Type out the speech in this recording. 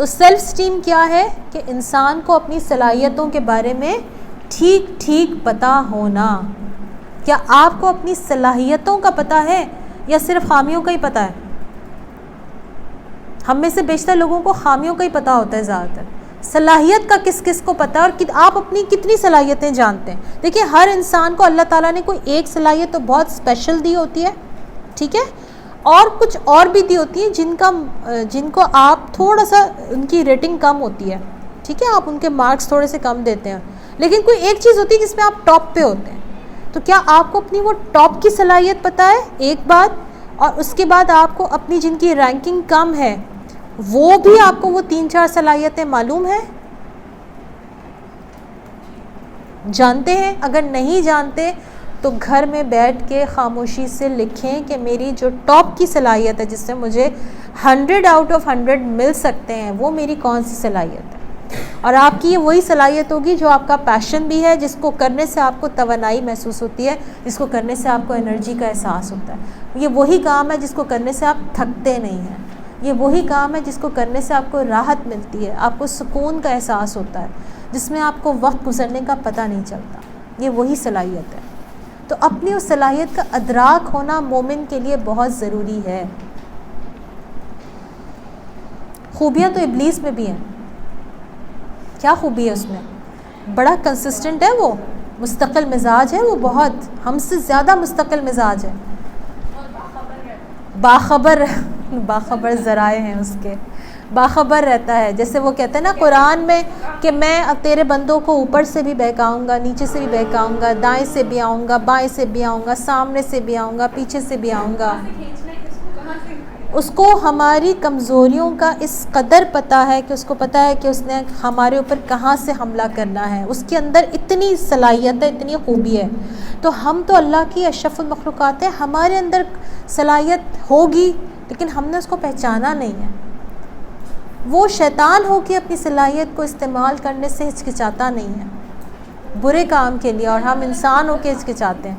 تو self esteem کیا ہے؟ کہ انسان کو اپنی صلاحیتوں کے بارے میں ٹھیک ٹھیک پتہ ہونا. کیا آپ کو اپنی صلاحیتوں کا پتہ ہے یا صرف خامیوں کا ہی پتہ ہے؟ ہم میں سے بیشتر لوگوں کو خامیوں کا ہی پتہ ہوتا ہے زیادہ تر. صلاحیت کا کس کس کو پتہ ہے اور آپ اپنی کتنی صلاحیتیں جانتے ہیں؟ دیکھیں ہر انسان کو اللہ تعالیٰ نے کوئی ایک صلاحیت تو بہت اسپیشل دی ہوتی ہے، ٹھیک ہے، اور کچھ اور بھی دی ہوتی ہیں جن کو آپ تھوڑا سا ان کی ریٹنگ کم ہوتی ہے، ٹھیک ہے، آپ ان کے مارکس تھوڑے سے کم دیتے ہیں، لیکن کوئی ایک چیز ہوتی ہے جس میں آپ ٹاپ پہ ہوتے ہیں. تو کیا آپ کو اپنی وہ ٹاپ کی صلاحیت پتہ ہے؟ ایک بات. اور اس کے بعد آپ کو اپنی جن کی رینکنگ کم ہے وہ بھی آپ کو وہ 3-4 صلاحیتیں معلوم ہیں؟ جانتے ہیں؟ اگر نہیں جانتے تو گھر میں بیٹھ کے خاموشی سے لکھیں کہ میری جو ٹاپ کی صلاحیت ہے جس سے مجھے 100 آؤٹ آف 100 مل سکتے ہیں وہ میری کون سی صلاحیت ہے. اور آپ کی یہ وہی صلاحیت ہوگی جو آپ کا پیشن بھی ہے، جس کو کرنے سے آپ کو توانائی محسوس ہوتی ہے، جس کو کرنے سے آپ کو انرجی کا احساس ہوتا ہے. یہ وہی کام ہے جس کو کرنے سے آپ تھکتے نہیں ہیں. یہ وہی کام ہے جس کو کرنے سے آپ کو راحت ملتی ہے، آپ کو سکون کا احساس ہوتا ہے، جس میں آپ کو وقت گزرنے کا پتہ نہیں چلتا. یہ وہی صلاحیت ہے. تو اپنی اس صلاحیت کا ادراک ہونا مومن کے لیے بہت ضروری ہے. خوبیاں تو ابلیس میں بھی ہیں. کیا خوبی ہے اس میں؟ بڑا کنسسٹنٹ ہے، وہ مستقل مزاج ہے، وہ بہت ہم سے زیادہ مستقل مزاج ہے. باخبر ذرائع ہیں اس کے، باخبر رہتا ہے. جیسے وہ کہتے ہیں نا قرآن میں کہ میں اب تیرے بندوں کو اوپر سے بھی بہکاؤں گا، نیچے سے بھی بہکاؤں گا، دائیں سے بھی آؤں گا، بائیں سے بھی آؤں گا، سامنے سے بھی آؤں گا، پیچھے سے بھی آؤں گا. اس کو ہماری کمزوریوں کا اس قدر پتہ ہے کہ اس کو پتہ ہے کہ اس نے ہمارے اوپر کہاں سے حملہ کرنا ہے. اس کے اندر اتنی صلاحیت ہے، اتنی خوبی ہے. تو ہم تو اللہ کی اشرف المخلوقات ہیں، ہمارے اندر صلاحیت ہوگی لیکن ہم نے اس کو پہچانا نہیں ہے. وہ شیطان ہو کے اپنی صلاحیت کو استعمال کرنے سے ہچکچاتا نہیں ہے برے کام کے لیے، اور ہم انسان ہو کے ہچکچاتے ہیں.